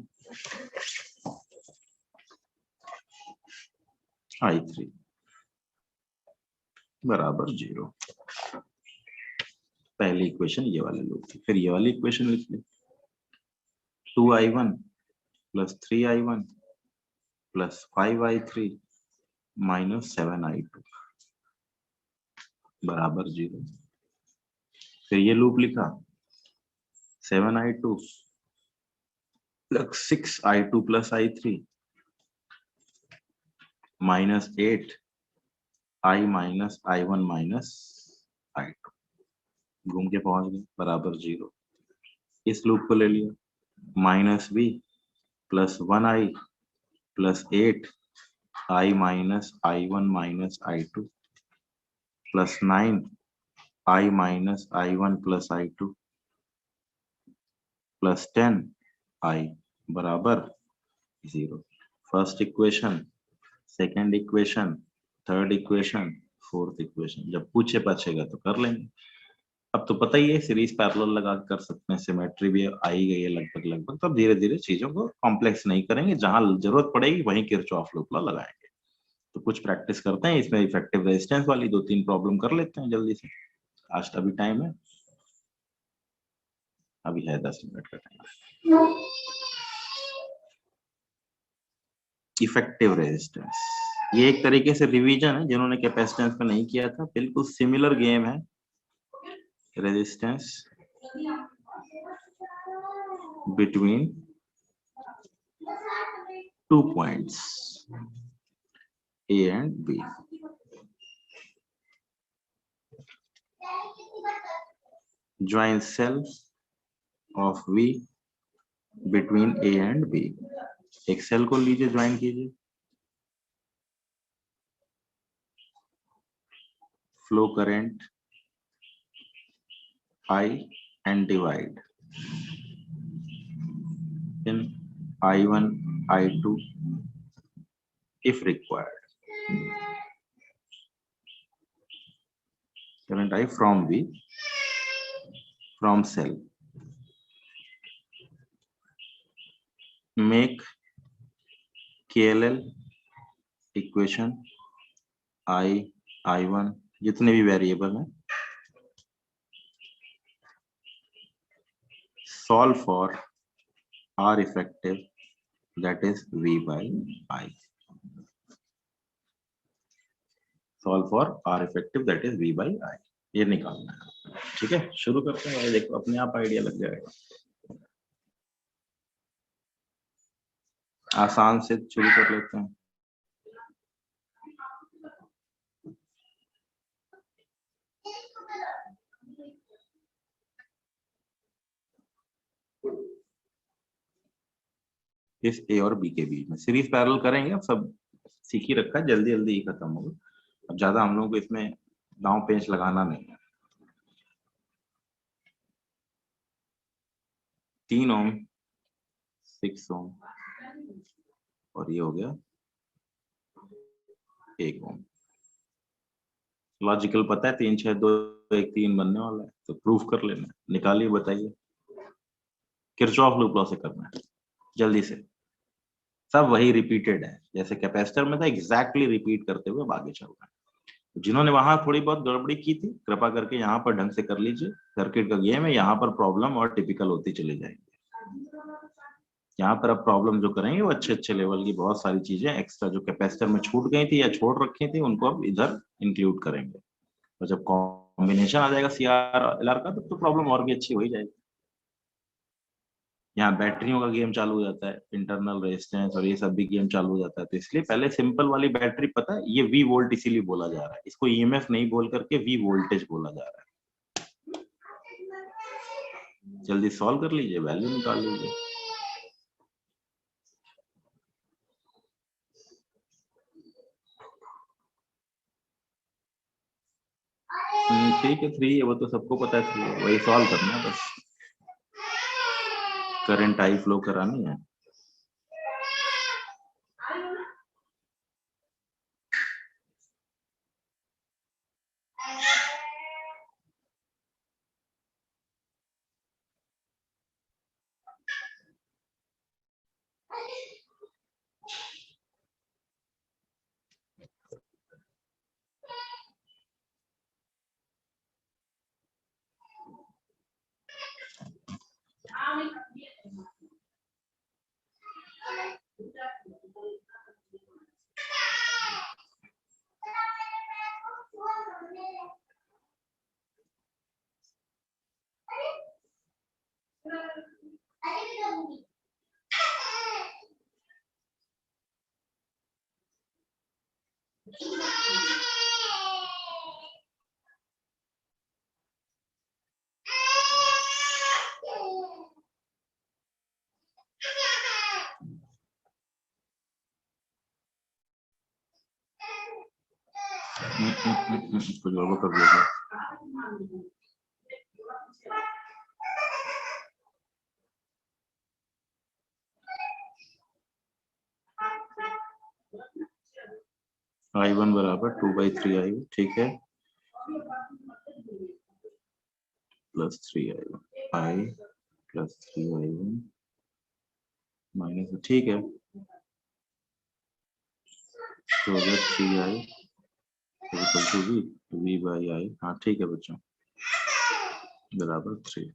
I3 बराबर 0। पहली इक्वेशन ये वाले लूप थी। फिर ये वाली इक्वेशन लिख ली, 2I1 plus 3I1 plus 5I3 minus 7I2 बराबर 0। फिर ये लूप लिखा, 7I2 plus 6I2 plus I3 minus 8I minus I1 minus I2, घूम के पहुंच गए बराबर 0। इस लूप को ले लिया, -b plus 1I plus 8I minus I1 minus I2 plus 9I minus I1 plus I2 plus 10I बराबर 0। First equation, second equation, third equation, fourth equation. जब पूछे पाछेगा तो कर लेंगे। अब तो पता ही है सीरीज पैरेलल लगा कर सकते हैं, सिमेट्री भी आ ही गई है लगभग लगभग। तो अब धीरे धीरे चीजों को कॉम्प्लेक्स नहीं करेंगे, जहां जरूरत पड़ेगी वहीं किरचॉफ लूप लॉ लगाएंगे। तो कुछ प्रैक्टिस करते हैं, इसमें इफेक्टिव रेजिस्टेंस वाली 2-3 प्रॉब्लम कर लेते हैं जल्दी से। आज का भी टाइम है, अभी है 10 मिनट का टाइम। इफेक्टिव रेजिस्टेंस, ये एक तरीके से रिवीजन है, जिन्होंने कैपेसिटेंस पे नहीं किया था, बिल्कुल सिमिलर गेम है। Resistance between 2 points A and B. Join cells of V between A and B. एक सेल को लीजिए, ज्वाइन कीजिए, flow current I and divide in I1 I2 if required. Current I from V, from cell. Make KLL equation I1 जितने भी वेरिएबल हैं, solve for R effective, that is V by I. Solve for R effective, that is V by I. ये निकालना है, ठीक है। शुरू करते हैं, देखो अपने आप आइडिया लग जाएगा। आसान से शुरू कर लेते हैं। इस ए और बी के बीच में सीरीज पैरेलल करेंगे। अब सब सीख ही रखा है, जल्दी जल्दी ही खत्म होगा। अब ज्यादा हम लोगों को इसमें दांव पेंच लगाना नहीं है। 3 ओम, 6 ओम और ये हो गया 1 ओम। लॉजिकल पता है, 3 6 2 1 3 बनने वाला है, तो प्रूफ कर लेना। निकालिए, बताइए। किरचॉफ लूप लॉ से करना है जल्दी से। सब वही रिपीटेड है, जैसे कैपेसिटर में था, एग्जैक्टली रिपीट करते हुए आगे चल रहा है। जिन्होंने वहां थोड़ी बहुत गड़बड़ी की थी, कृपा करके यहाँ पर ढंग से कर लीजिए। सर्किट का गेम है, यहाँ पर प्रॉब्लम और टिपिकल होती चली जाएगी। यहाँ पर अब प्रॉब्लम जो करेंगे वो अच्छे अच्छे लेवल की बहुत सारी चीजें एक्स्ट्रा जो कैपेसिटर में छूट गई थी या छोड़ रखी थी उनको अब इधर इंक्लूड करेंगे। और जब कॉम्बिनेशन आ जाएगा सी आर एल आर का तो प्रॉब्लम और भी अच्छी हो ही जाएगी। यहाँ बैटरियों का गेम चालू हो जाता है, इंटरनल रेजिस्टेंस और ये सब भी गेम चालू हो जाता है। तो इसलिए पहले सिंपल वाली बैटरी, पता है ये वी वोल्ट इसीलिए बोला जा रहा है, इसको ईएमएफ नहीं बोल करके वी वोल्टेज बोला जा रहा है। जल्दी सॉल्व कर लीजिए, वैल्यू निकाल लीजिए। ठीक है 3 है, वो तो सबको पता है 3 है, वही सॉल्व करना है बस। करंट आई फ्लो करानी है। कुछ गड़बड़ कर दिया। I1 बराबर 2/3 I1, ठीक है, plus 3I1 I plus 3I1 minus, ठीक है, तो अगर 3I equal to V by I, हाँ ठीक है बच्चों, बराबर 3।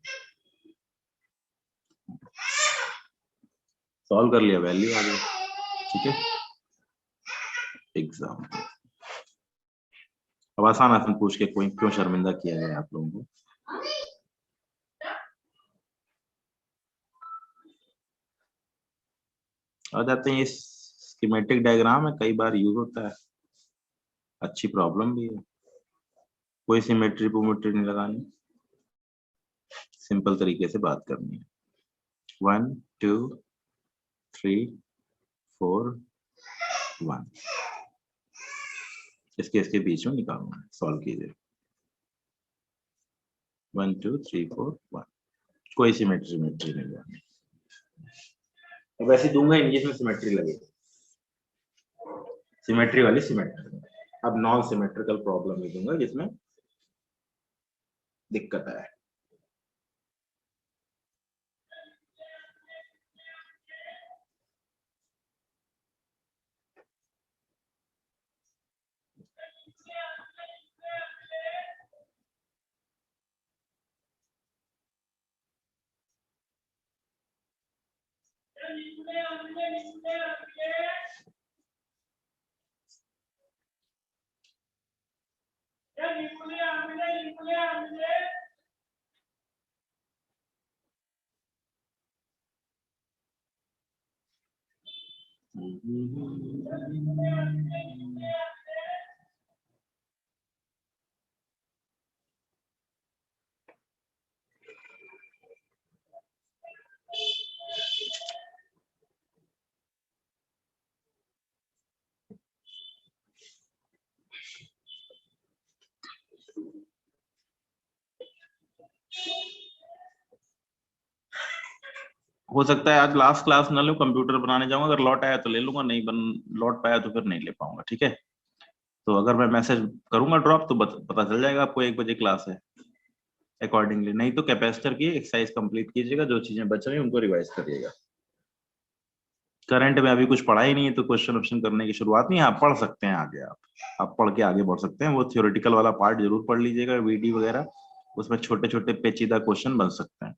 सॉल्व कर लिया, वैल्यू आ गई, ठीक है। एग्जाम अब आसान आसान पूछ के कोई क्यों शर्मिंदा किया है आप लोगों को। आ जाते हैं, ये स्कीमेटिक डायग्राम है, कई बार यूज होता है, अच्छी प्रॉब्लम भी है। कोई सिमेट्री पोमेट्री नहीं लगानी, सिंपल तरीके से बात करनी है। 1 2 3 4 1, इसके बीच में निकालना है, सॉल्व कीजिए। 1 2 3 4 1, कोई सिमेट्री नहीं लगानी। वैसे दूंगा ही नहीं जिसमें सिमेट्री लगे, सिमेट्री वाली सिमेट्री। अब नॉन सिमेट्रिकल प्रॉब्लम ही दूंगा जिसमें दिक्कत है। हो सकता है आज लास्ट क्लास ना लूं, कंप्यूटर बनाने जाऊंगा, अगर लौट आया तो ले लूंगा, नहीं बन लौट पाया तो फिर नहीं ले पाऊंगा, ठीक है। तो अगर मैं मैसेज करूंगा ड्रॉप तो पता चल जाएगा आपको 1 बजे क्लास है, अकॉर्डिंगली। नहीं तो कैपेसिटर की एक्सरसाइज कंप्लीट कीजिएगा, जो चीजें बच रही हैं उनको रिवाइज करिएगा। करंट में अभी कुछ पढ़ा ही नहीं है तो क्वेश्चन ऑप्शन करने की शुरुआत नहीं, आप पढ़ सकते हैं आगे, आप पढ़ के आगे बढ़ सकते हैं। वो थ्योरेटिकल वाला पार्ट जरूर पढ़ लीजिएगा, वीडी वगैरह, उसमें छोटे छोटे पेचीदा क्वेश्चन बन सकते हैं।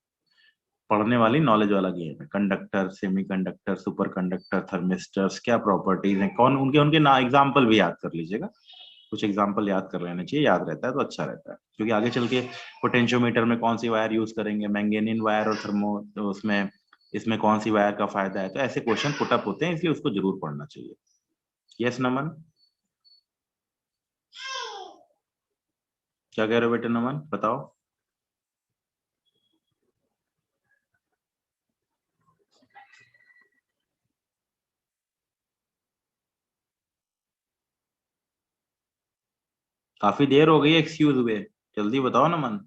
पढ़ने वाली नॉलेज वाला गेम है। Conductor, semiconductor, super conductor, thermistors, क्या प्रॉपर्टीज हैं, कौन उनके उनके ना एग्जाम्पल भी याद कर लीजिएगा। कुछ एग्जाम्पल याद कर लेना चाहिए, याद रहता है तो अच्छा रहता है, क्योंकि आगे चल के पोटेंशियोमीटर में कौन सी वायर यूज करेंगे, मैंगनीज वायर और थर्मो, तो उसमें इसमें कौन सी वायर का फायदा है, तो ऐसे क्वेश्चन पुटअप होते हैं, इसलिए उसको जरूर पढ़ना चाहिए। यस नमन, क्या कह रहे हो बेटे नमन, बताओ। काफी देर हो गई, एक्सक्यूज हुए, जल्दी बताओ नमन।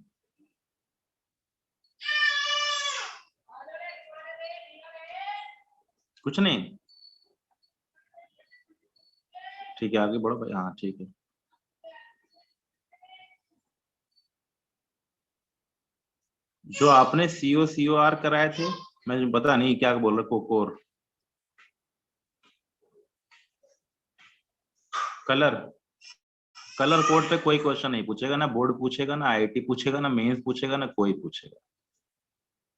कुछ नहीं, ठीक है आगे बढ़ो भाई, हाँ ठीक है। जो आपने COR कराए थे, मैं पता नहीं क्या बोल रहा, कोकोर कलर, कलर कोड पे कोई क्वेश्चन नहीं पूछेगा, ना बोर्ड पूछेगा, ना IIT पूछेगा, ना मेंस पूछेगा, ना कोई पूछेगा।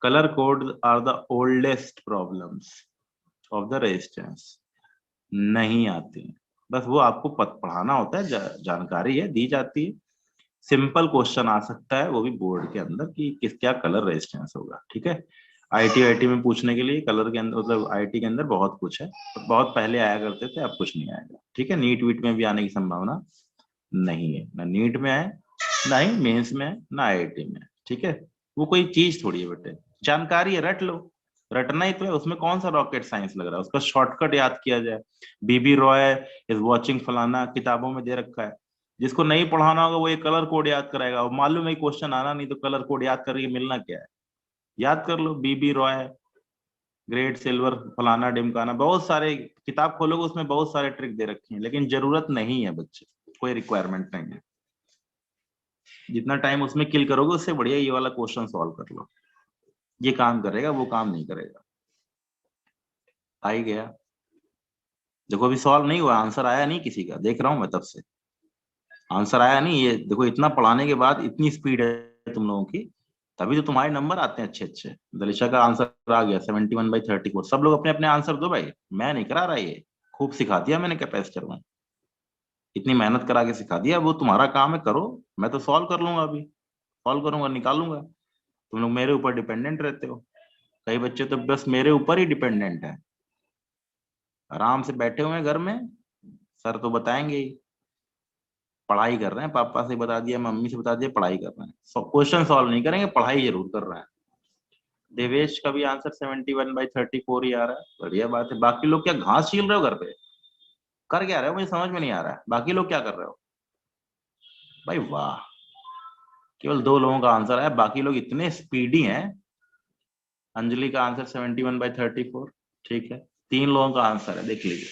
Colour code are the oldest problems of the resistance, नहीं आती हैं। बस वो आपको पढ़ाना होता है, जानकारी है दी जाती है। सिंपल क्वेश्चन आ सकता है वो भी बोर्ड के अंदर कि किस क्या कलर रेजिस्टेंस होगा, ठीक है। IIT में पूछने के लिए कलर के अंदर, मतलब IIT के अंदर बहुत कुछ है, बहुत पहले आया करते थे, अब कुछ नहीं आएगा, ठीक है। नीट वीट में भी आने की संभावना नहीं है, ना नीट में है, ना ही मेंस में है, ना IIT में है, ठीक है। वो कोई चीज थोड़ी है बेटे, जानकारी है, रट लो, रटना ही तो है, उसमें कौन सा रॉकेट साइंस लग रहा है, उसका शॉर्टकट याद किया जाए। BB रॉय इज वॉचिंग फलाना, किताबों में दे रखा है। जिसको नहीं पढ़ाना होगा वो ये कलर कोड याद कराएगा, और मालूम है क्वेश्चन आना नहीं, तो कलर कोड याद करके मिलना क्या है, याद कर लो। BB रॉय, ग्रेट सिल्वर, फलाना डिमकाना, बहुत सारे किताब खोलोगे उसमें बहुत सारे ट्रिक दे रखे हैं, लेकिन जरूरत नहीं है बच्चे, कोई रिक्वायरमेंट नहीं है। जितना टाइम उसमें किल करोगे उससे बढ़िया ये वाला क्वेश्चन सॉल्व कर लो, ये काम करेगा, वो काम नहीं करेगा। आ ही गया, देखो अभी सॉल्व नहीं हुआ, आंसर आया नहीं किसी का, देख रहा हूं मैं तब से, आंसर आया नहीं। ये देखो इतना पढ़ाने के बाद इतनी स्पीड है तुम लोगों की, तभी तो तुम्हारे नंबर आते हैं अच्छे अच्छे। दलिशा का आंसर आ गया 71/34, सब लोग अपने अपने आंसर दो भाई, मैं नहीं करा रहा ये, खूब सिखा दिया मैंने कैपेसिटर में, इतनी मेहनत करा के सिखा दिया, वो तुम्हारा काम है करो, मैं तो सॉल्व कर लूंगा, अभी सॉल्व करूंगा निकालूंगा, तुम लोग मेरे ऊपर डिपेंडेंट रहते हो। कई बच्चे तो बस मेरे ऊपर ही डिपेंडेंट है, आराम से बैठे हुए हैं घर में, सर तो बताएंगे ही, पढ़ाई कर रहे हैं, पापा से बता दिया, मम्मी से बता दिया, पढ़ाई कर रहे हैं, क्वेश्चन सॉल्व नहीं करेंगे, पढ़ाई जरूर कर रहे हैं। देवेश का भी आंसर 71/34 ही आ रहा है, बढ़िया बात है। बाकी लोग क्या घास छील रहे हो घर पे, कर क्या रहे हो, मुझे समझ में नहीं आ रहा है, बाकी लोग क्या कर रहे हो भाई, वाह, केवल 2 लोगों का आंसर है, बाकी लोग इतने स्पीडी हैं। अंजलि का आंसर 71/34, ठीक है। 3 लोगों का आंसर है, देख लीजिए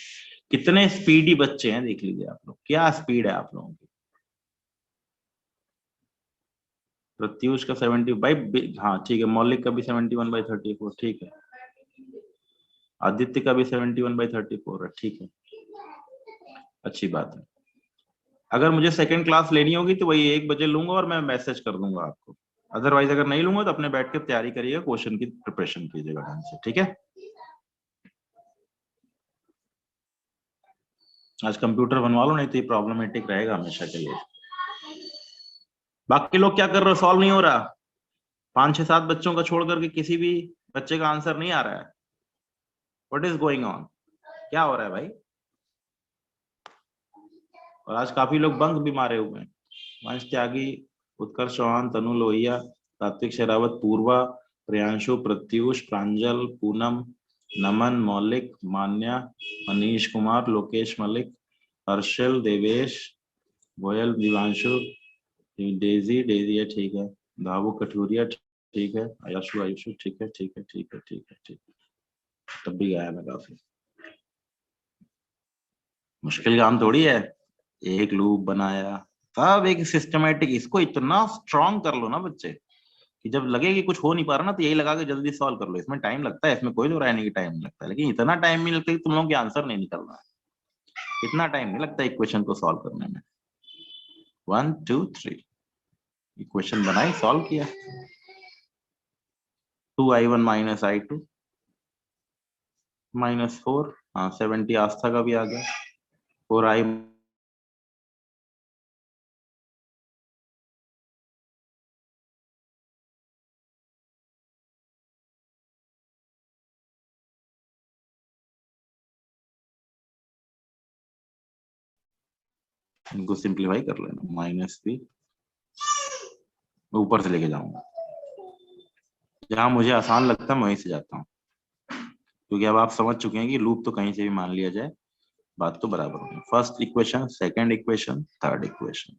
कितने स्पीडी बच्चे हैं, देख लीजिए आप लोग, क्या स्पीड है आप लोगों की। प्रत्युष का 70 हाँ ठीक है, मौलिक का भी 71/34, ठीक है। आदित्य का भी 71/34 है, ठीक है, अच्छी बात है। अगर मुझे सेकंड क्लास लेनी होगी तो वही 1 बजे लूंगा और मैं मैसेज कर दूंगा आपको, अदरवाइज अगर नहीं लूंगा तो अपने बैठ के तैयारी करिएगा, क्वेश्चन की प्रिपरेशन कीजिएगा ढंग से, ठीक है। आज कंप्यूटर बनवा लो, नहीं तो ये प्रॉब्लमेटिक रहेगा हमेशा के लिए। बाकी लोग क्या कर रहे हो, सॉल्व नहीं हो रहा, 5 6 7 बच्चों का छोड़ करके किसी भी बच्चे का आंसर नहीं आ रहा है, व्हाट इज गोइंग ऑन, क्या हो रहा है भाई। और आज काफी लोग बंक भी मारे हुए हैं, वंश त्यागी, उत्कर्ष चौहान, तनु लोहिया, सात्विक शेरावत, पूर्वा, प्रियांशु, प्रत्युष, प्रांजल, पूनम, नमन, मौलिक, मान्या, मनीष कुमार, लोकेश मलिक, हर्षल, देवेश, गोयल, दिवांशु, डेजी, डेजी है ठीक है, धावु कठुरिया ठीक है, आयुषु, आयुषु ठीक है, ठीक है, ठीक है, ठीक है, ठीक है, तब भी गायब है काफी। मुश्किल काम थोड़ी है, एक लूप बनाया, सब एक सिस्टमेटिक, इसको इतना स्ट्रॉन्ग कर लो ना बच्चे, कि जब लगे कि कुछ हो नहीं पा रहा ना, तो यही लगा के जल्दी सॉल्व कर लो। इसमें टाइम लगता है, इसमें कोई तो राय नहीं कि टाइम नहीं लगता है, लेकिन इतना टाइम नहीं लगता कि तुम लोगों के आंसर नहीं निकल रहा है, इतना टाइम नहीं लगता एक क्वेश्चन को सॉल्व करने में। 1 2 3 क्वेश्चन बनाई, सॉल्व किया, 2i1 माइनस i2 -4, हाँ 70 आस्था का भी आ गया, 4i इनको सिंप्लीफाई कर लेना, -3 ऊपर से लेके जाऊंगा, जहां मुझे आसान लगता है मैं वहीं से जाता हूँ, क्योंकि अब आप समझ चुके हैं कि लूप तो कहीं से भी मान लिया जाए, बात तो बराबर होगी। First equation, second equation, third equation,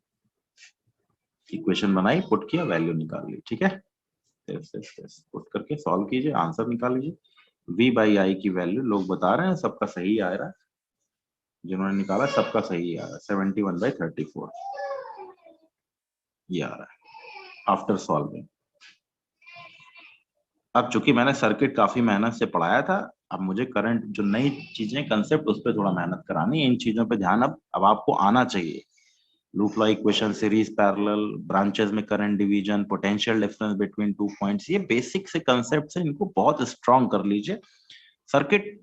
equation बनाई, पुट किया, वैल्यू निकाल ली, ठीक है। पुट करके सॉल्व कीजिए, आंसर निकाल लीजिए। v बाई आई की वैल्यू लोग बता रहे हैं सबका सही आ रहा है, जिन्होंने निकाला सबका सही आ रहा है, 71/34 ये आ रहा है आफ्टर सॉल्विंग। अब चूंकि मैंने सर्किट काफी मेहनत से पढ़ाया था, अब मुझे करंट जो नई चीजें कंसेप्ट उस पर थोड़ा मेहनत करानी है, इन चीजों पे ध्यान अब आपको आना चाहिए। Loop law equation, series parallel, branches में current division, potential difference between 2 points, ये बेसिक से कंसेप्ट है, इनको बहुत स्ट्रांग कर लीजिए। सर्किट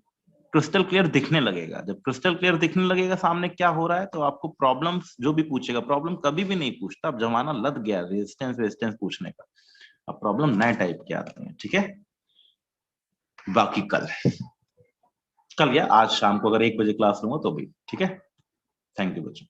क्रिस्टल क्लियर दिखने लगेगा, जब क्रिस्टल क्लियर दिखने लगेगा सामने क्या हो रहा है, तो आपको प्रॉब्लम्स जो भी पूछेगा, प्रॉब्लम कभी भी नहीं पूछता, अब जमाना लग गया रेजिस्टेंस पूछने का, अब प्रॉब्लम नए टाइप के आते हैं, ठीक है। बाकी कल या आज शाम को अगर 1 बजे क्लास लूंगा तो भी ठीक है। थैंक यू बच्चों।